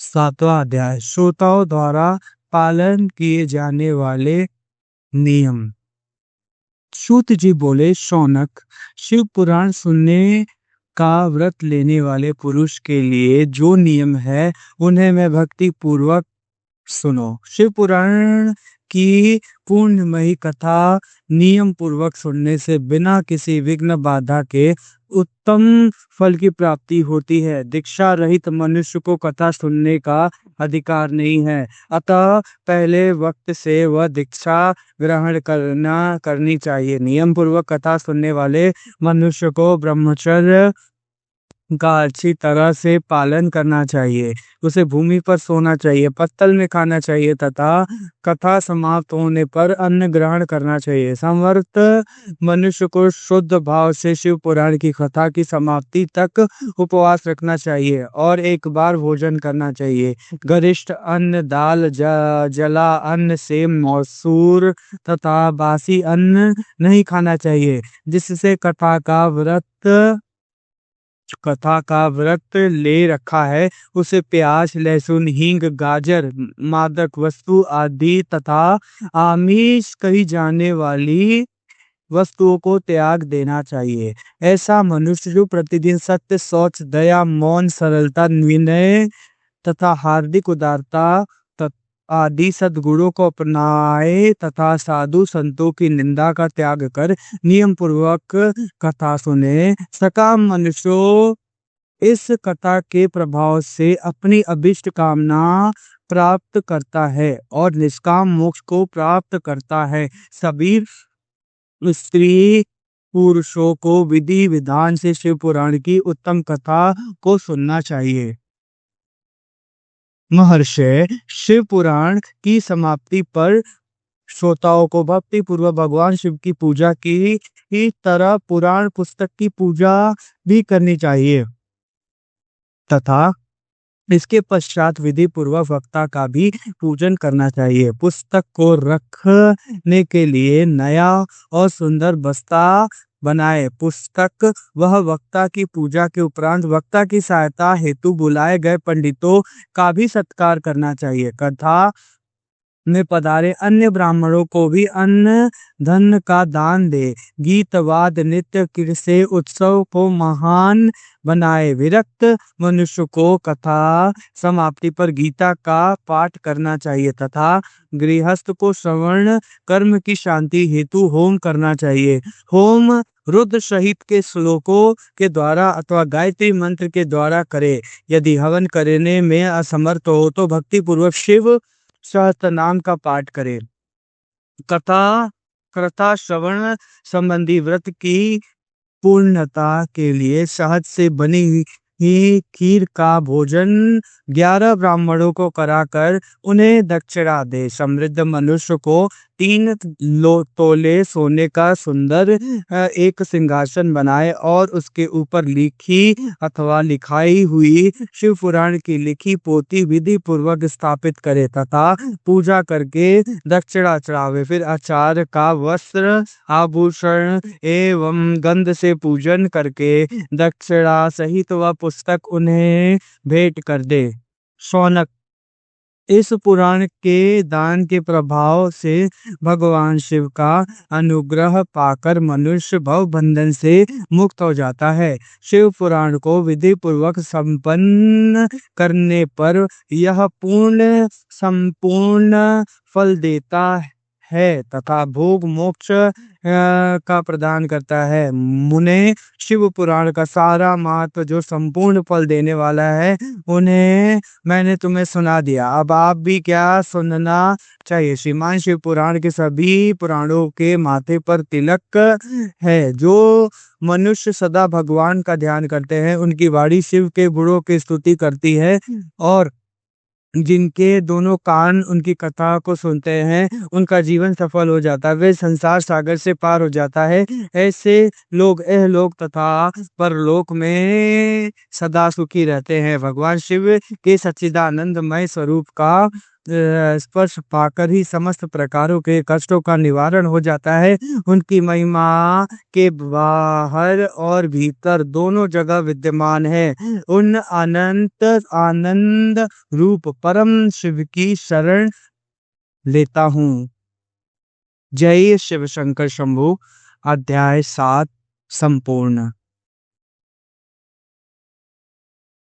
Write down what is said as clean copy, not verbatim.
सातवां अध्याय श्रोताओं द्वारा पालन किए जाने वाले नियम। सूत जी बोले, शौनक, शिव पुराण सुनने का व्रत लेने वाले पुरुष के लिए जो नियम है उन्हें मैं भक्ति पूर्वक सुनो। शिव पुराण की पूर्णमयी कथा नियम पूर्वक सुनने से बिना किसी विघ्न बाधा के उत्तम फल की प्राप्ति होती है। दीक्षा रहित मनुष्य को कथा सुनने का अधिकार नहीं है, अतः पहले वक्त से वह दीक्षा ग्रहण करनी चाहिए। नियम पूर्वक कथा सुनने वाले मनुष्य को ब्रह्मचर्य का अच्छी तरह से पालन करना चाहिए। उसे भूमि पर सोना चाहिए, पत्तल में खाना चाहिए तथा कथा समाप्त होने पर अन्न ग्रहण करना चाहिए। समर्थ मनुष्य को शुद्ध भाव से शिव पुराण की कथा की समाप्ति तक उपवास रखना चाहिए और एक बार भोजन करना चाहिए। गरिष्ठ अन्न, दाल, जला अन्न से मसूर तथा बासी अन्न नहीं खाना चाहिए। जिससे कथा का व्रत ले रखा है उसे प्याज, लहसुन, हींग, गाजर, मादक वस्तु आदि तथा आमिष कही जाने वाली वस्तुओं को त्याग देना चाहिए। ऐसा मनुष्य जो प्रतिदिन सत्य, शौच, दया, मौन, सरलता, विनय तथा हार्दिक उदारता आदि सद्गुणों को अपनाए तथा साधु संतों की निंदा का त्याग कर नियम पूर्वक कथा सुने। सकाम मनुष्यों इस कथा के प्रभाव से अपनी अभिष्ट कामना प्राप्त करता है और निष्काम मोक्ष को प्राप्त करता है। सभी स्त्री पुरुषों को विधि विधान से शिव पुराण की उत्तम कथा को सुनना चाहिए। महर्षि, शिव पुराण की समाप्ति पर श्रोताओं को भक्ति पूर्वक भगवान शिव की पूजा की तरह पुराण पुस्तक की पूजा भी करनी चाहिए तथा इसके पश्चात विधि पूर्वक वक्ता का भी पूजन करना चाहिए। पुस्तक को रखने के लिए नया और सुंदर बस्ता बनाए। पुस्तक वह वक्ता की पूजा के उपरांत वक्ता की सहायता हेतु बुलाए गए पंडितों का भी सत्कार करना चाहिए। कथा में पधारे अन्य ब्राह्मणों को भी अन्न धन का दान दे। गीत, वाद, नृत्य से उत्सव को महान बनाए। विरक्त मनुष्य को कथा समाप्ति पर गीता का पाठ करना चाहिए तथा गृहस्थ को श्रवण कर्म की शांति हेतु होम करना चाहिए। होम रुद्र सहित के श्लोकों के द्वारा अथवा गायत्री मंत्र के द्वारा करे। यदि हवन करने में असमर्थ हो तो भक्ति पूर्वक शिव सहस्त्रनाम का पाठ करे। कथा श्रवण संबंधी व्रत की पूर्णता के लिए शहद से बनी हुई खीर का भोजन 11 ब्राह्मणों को कराकर उन्हें दक्षिणा दे। समृद्ध मनुष्य को 3 तोले सोने का सुंदर एक सिंहासन बनाए और उसके ऊपर लिखी अथवा लिखाई हुई शिव पुराण की लिखी पोथी विधि पूर्वक स्थापित करे तथा पूजा करके दक्षिणा चढ़ावे। फिर आचार्य का वस्त्र, आभूषण एवं गंध से पूजन करके दक्षिणा सहित वह पुस्तक उन्हें भेंट कर दे। शौनक, इस पुराण के दान के प्रभाव से भगवान शिव का अनुग्रह पाकर मनुष्य भव बंधन से मुक्त हो जाता है। शिव पुराण को विधि पूर्वक संपन्न करने पर यह संपूर्ण फल देता है तथा भोग मोक्ष का प्रदान करता है। मुने, शिव पुराण का सारा महत्व जो संपूर्ण फल देने वाला है उन्हें मैंने तुम्हें सुना दिया। अब आप भी क्या सुनना चाहिए। श्रीमान शिव पुराण के सभी पुराणों के माथे पर तिलक है। जो मनुष्य सदा भगवान का ध्यान करते हैं उनकी वाणी शिव के गुणों की स्तुति करती है और जिनके दोनों कान उनकी कथा को सुनते हैं उनका जीवन सफल हो जाता है, वे संसार सागर से पार हो जाता है। ऐसे लोग इहलोक तथा परलोक में सदा सुखी रहते हैं। भगवान शिव के सच्चिदानंदमय स्वरूप का स्पर्श पाकर ही समस्त प्रकारों के कष्टों का निवारण हो जाता है। उनकी महिमा के बाहर और भीतर दोनों जगह विद्यमान है। उन अनंत आनंद रूप परम शिव की शरण लेता हूँ। जय शिव शंकर शंभु। अध्याय 7 संपूर्ण।